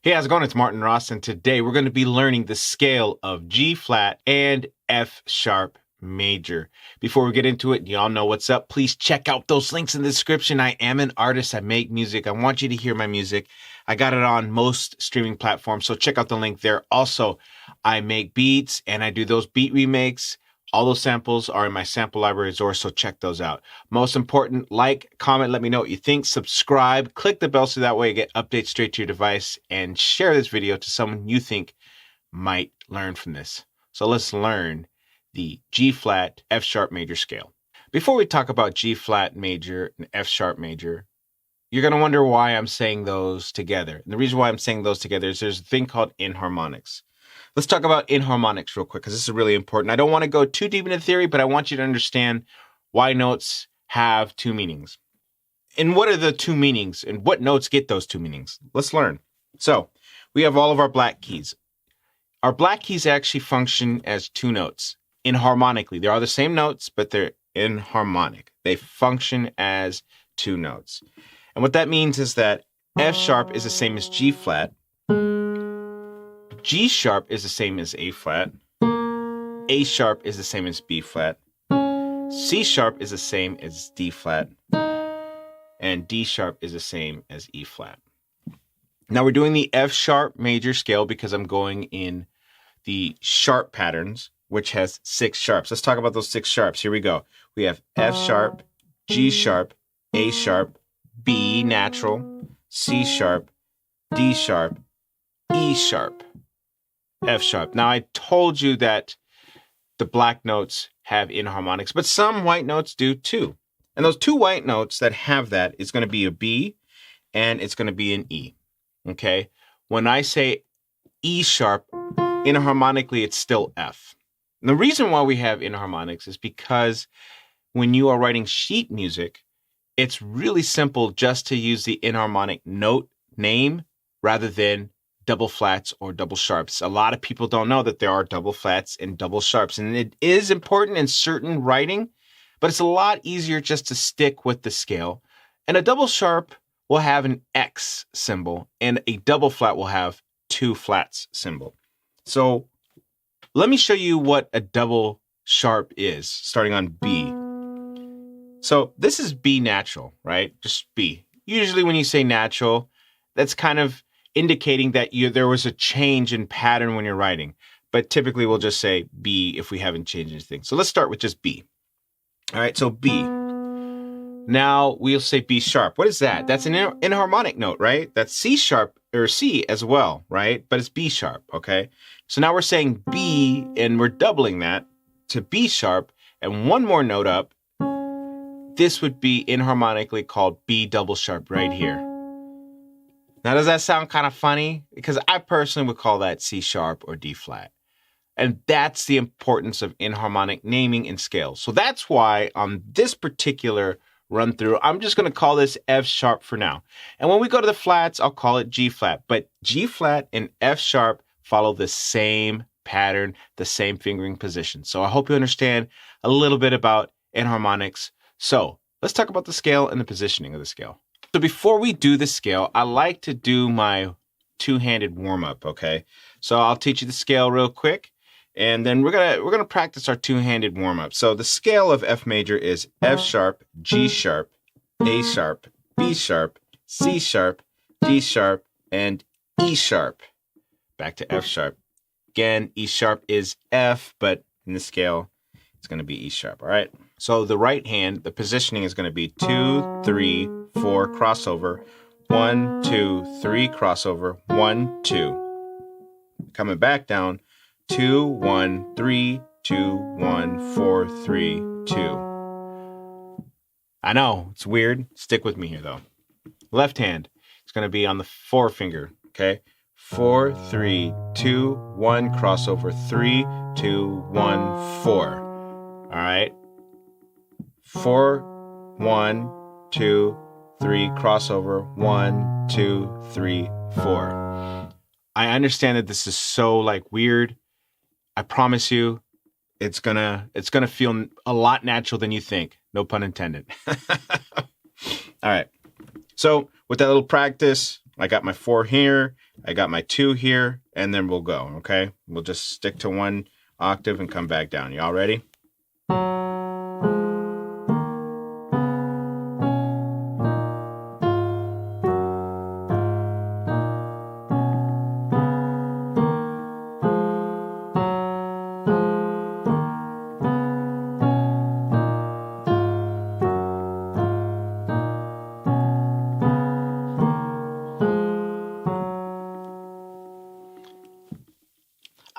Hey, how's it going? It's Martin Ross, and today we're going to be learning the scale of G flat and F sharp major. Before we get into it, y'all know what's up. Please check out those links in the description. I am an artist. I make music. I want you to hear my music. I got it on most streaming platforms, so check out the link there. Also, I make beats and I do those beat remakes. All those samples are in my sample library resource, so check those out. Most important, like, comment, let me know what you think, subscribe, click the bell so that way you get updates straight to your device, and share this video to someone you think might learn from this. So let's learn the G flat, F sharp major scale. Before we talk about G flat major and F sharp major, you're going to wonder why I'm saying those together. And the reason why I'm saying those together is there's a thing called inharmonics. Let's talk about inharmonics real quick, because this is really important. I don't want to go too deep into theory, but I want you to understand why notes have two meanings. And what are the two meanings, and what notes get those two meanings? Let's learn. So we have all of our black keys. Our black keys actually function as two notes inharmonically. They are the same notes, but they're inharmonic. They function as two notes. And what that means is that F sharp is the same as G flat. G sharp is the same as A flat. A sharp is the same as B flat. C sharp is the same as D flat. And D sharp is the same as E flat. Now we're doing the F sharp major scale because I'm going in the sharp patterns, which has 6 sharps. Let's talk about those 6 sharps. Here we go. We have F sharp, G sharp, A sharp, B natural, C sharp, D sharp, E sharp, F sharp. Now, I told you that the black notes have inharmonics, but some white notes do too. And those 2 white notes that have that is going to be a B and it's going to be an E. Okay? When I say E sharp, inharmonically, it's still F. And the reason why we have inharmonics is because when you are writing sheet music, it's really simple just to use the inharmonic note name rather than double flats or double sharps. A lot of people don't know that there are double flats and double sharps, and it is important in certain writing, but it's a lot easier just to stick with the scale. And a double sharp will have an X symbol, and a double flat will have 2 flats symbol. So let me show you what a double sharp is, starting on B. So this is B natural, right? Just B. Usually when you say natural, that's kind of indicating that there was a change in pattern when you're writing. But typically we'll just say B if we haven't changed anything. So let's start with just B. All right, so B. Now we'll say B sharp. What is that? That's an inharmonic note, right? That's C sharp or C as well, right? But it's B sharp, okay? So now we're saying B and we're doubling that to B sharp and one more note up. This would be inharmonically called B double sharp right here. Now, does that sound kind of funny? Because I personally would call that C sharp or D flat. And that's the importance of inharmonic naming and scales. So that's why on this particular run through, I'm just going to call this F sharp for now. And when we go to the flats, I'll call it G flat. But G flat and F sharp follow the same pattern, the same fingering position. So I hope you understand a little bit about inharmonics. So let's talk about the scale and the positioning of the scale. So before we do the scale, I like to do my two-handed warm-up, okay? So I'll teach you the scale real quick, and then we're gonna practice our two-handed warm-up. So the scale of F major is F sharp, G sharp, A sharp, B sharp, C sharp, D sharp, and E sharp. Back to F sharp. Again, E sharp is F, but in the scale, it's gonna be E sharp, all right? So the right hand, the positioning is gonna be 2, 3, 4 crossover, 1, 2, 3 crossover, 1, 2. Coming back down, 2, 1, 3, 2, 1, 4, 3, 2. I know, it's weird. Stick with me here though. Left hand, it's going to be on the forefinger, okay? 4, 3, 2, 1 crossover, 3, 2, 1, 4. All right? 4, 1, 2, 3 crossover, 1, 2, 3, 4. I understand that this is so weird. I promise you it's gonna feel a lot natural than you think. No pun intended. All right. So with that little practice, I got my 4 here, I got my 2 here, and then we'll go, okay? We'll just stick to one octave and come back down. Y'all ready?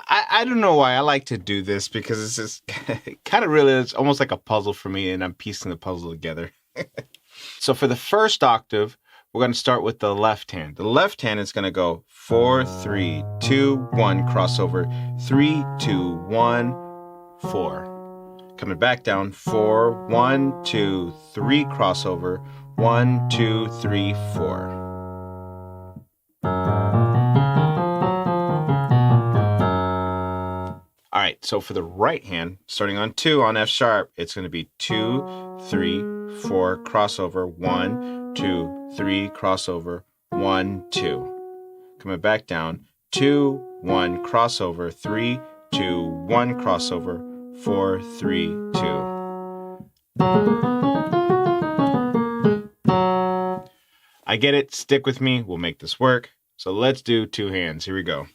I don't know why I like to do this, because it's just kind of really, it's almost like a puzzle for me, and I'm piecing the puzzle together. So for the first octave, we're going to start with the left hand. The left hand is going to go 4, 3, 2, 1, crossover, 3, 2, 1, 4. Coming back down, 4, 1, 2, 3, crossover, 1, 2, 3, 4. All right, so for the right hand, starting on 2 on F sharp, it's going to be 2, 3, 4, crossover, 1, 2, 3, crossover, 1, 2. Coming back down, 2, 1, crossover, 3, 2, 1, crossover, 4, 3, 2. I get it. Stick with me. We'll make this work. So let's do 2 hands. Here we go.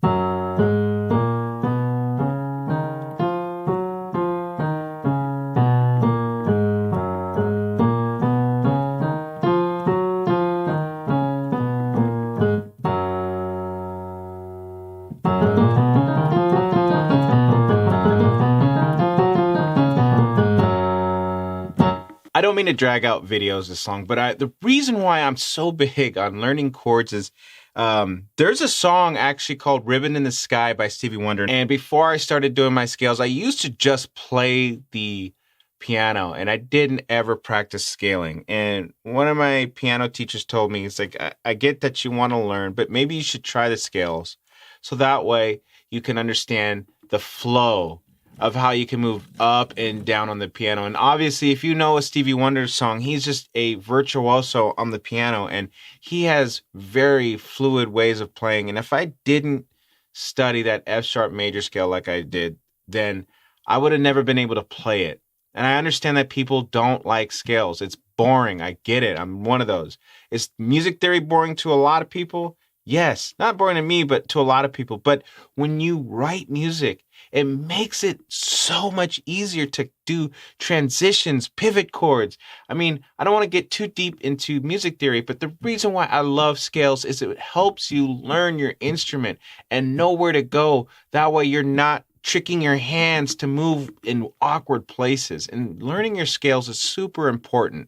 I don't mean to drag out videos this long, but the reason why I'm so big on learning chords is there's a song actually called Ribbon in the Sky by Stevie Wonder. And before I started doing my scales, I used to just play the piano, and I didn't ever practice scaling. And one of my piano teachers told me, it's like, I get that you want to learn, but maybe you should try the scales. So that way you can understand the flow of how you can move up and down on the piano. And obviously, if you know a Stevie Wonder song, he's just a virtuoso on the piano, and he has very fluid ways of playing. And if I didn't study that F sharp major scale like I did, then I would have never been able to play it. And I understand that people don't like scales. It's boring. I get it. I'm one of those. Is music theory boring to a lot of people? Yes. Not boring to me, but to a lot of people. But when you write music, it makes it so much easier to do transitions, pivot chords. I mean, I don't want to get too deep into music theory, but the reason why I love scales is it helps you learn your instrument and know where to go. That way you're not tricking your hands to move in awkward places. And learning your scales is super important.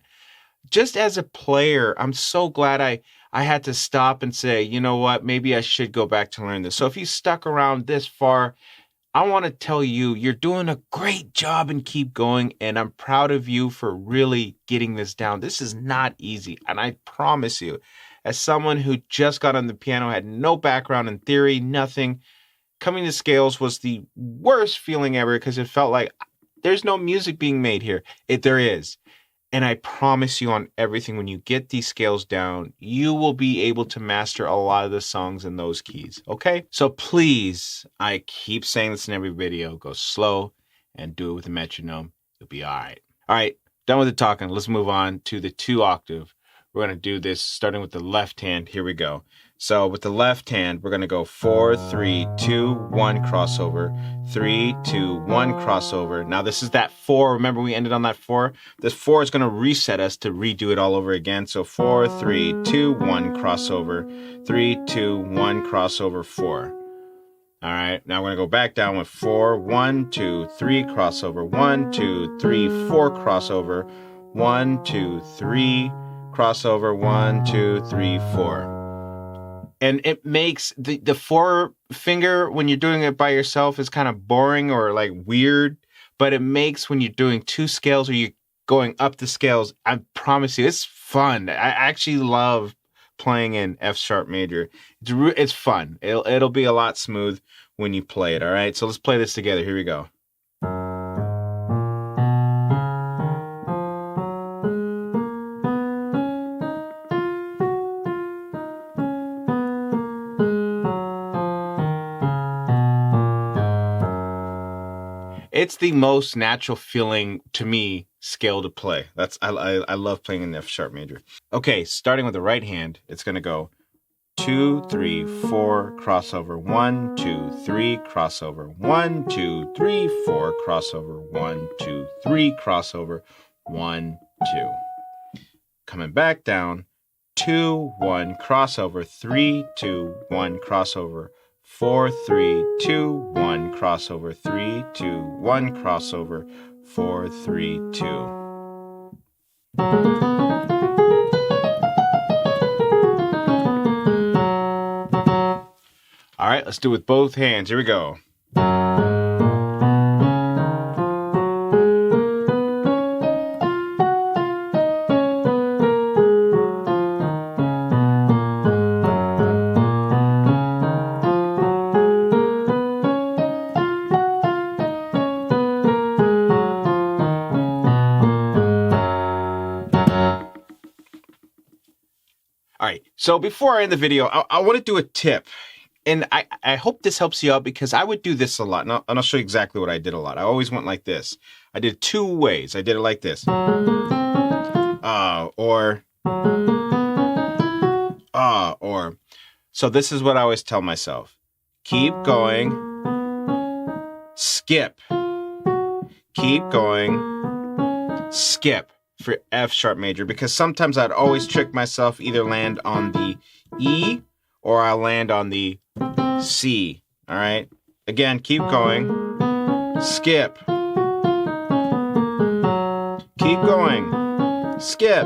Just as a player, I'm so glad I had to stop and say, you know what, maybe I should go back to learn this. So if you stuck around this far, I want to tell you, you're doing a great job and keep going. And I'm proud of you for really getting this down. This is not easy. And I promise you, as someone who just got on the piano, had no background in theory, nothing, coming to scales was the worst feeling ever, because it felt like there's no music being made here. There is. And I promise you on everything, when you get these scales down, you will be able to master a lot of the songs in those keys, okay? So please, I keep saying this in every video, go slow and do it with a metronome. You'll be all right. All right, done with the talking. Let's move on to the 2 octave. We're going to do this starting with the left hand. Here we go. So with the left hand, we're going to go 4, 3, 2, 1, crossover, 3, 2, 1, crossover. Now this is that 4. Remember we ended on that 4? This 4 is going to reset us to redo it all over again. So 4, 3, 2, 1, crossover, 3, 2, 1, crossover, 4. All right, now we're going to go back down with 4, 1, 2, 3, crossover, 1, 2, 3, 4, crossover, 1, 2, 3, crossover, 1, 2, 3, 4. And it makes the 4 finger, when you're doing it by yourself, is kind of boring or like weird. But it makes, when you're doing 2 scales or you're going up the scales, I promise you, it's fun. I actually love playing in F sharp major. It's fun. It'll be a lot smooth when you play it. All right, so let's play this together. Here we go. It's the most natural feeling to me scale to play. I love playing in the F sharp major. Okay, starting with the right hand, it's going to go 2, 3, 4, crossover, 1, 2, 3, crossover, 1, 2, 3, 4, crossover, 1, 2, 3, crossover, 1, 2. Coming back down, 2, 1, crossover, 3, 2, 1, crossover, 4, 3, 2, 1, crossover, 3, 2, 1, crossover, 4, 3, 2. All right, let's do it with both hands. Here we go. All right, so before I end the video, I want to do a tip. And I hope this helps you out because I would do this a lot. And I'll show you exactly what I did a lot. I always went like this. I did 2 ways. I did it like this. Or. So this is what I always tell myself. Keep going. Skip. Keep going. Skip for F sharp major. Because sometimes I'd always trick myself, either land on the E or I'll land on the C. All right. Again, keep going. Skip. Keep going. Skip.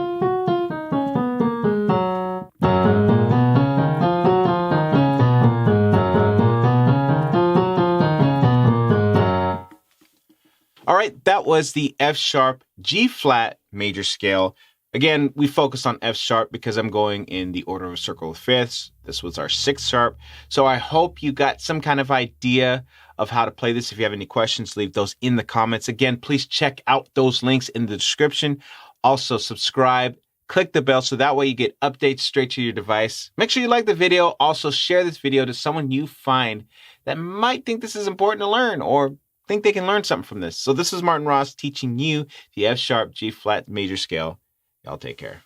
All right, that was the F sharp G flat major scale. Again, we focused on F sharp because I'm going in the order of a circle of fifths. This was our 6th sharp. So I hope you got some kind of idea of how to play this. If you have any questions, leave those in the comments. Again, please check out those links in the description. Also, subscribe, click the bell so that way you get updates straight to your device. Make sure you like the video. Also, share this video to someone you find that might think this is important to learn or think they can learn something from this. So this is Martin Ross teaching you the F sharp G flat major scale. Y'all take care.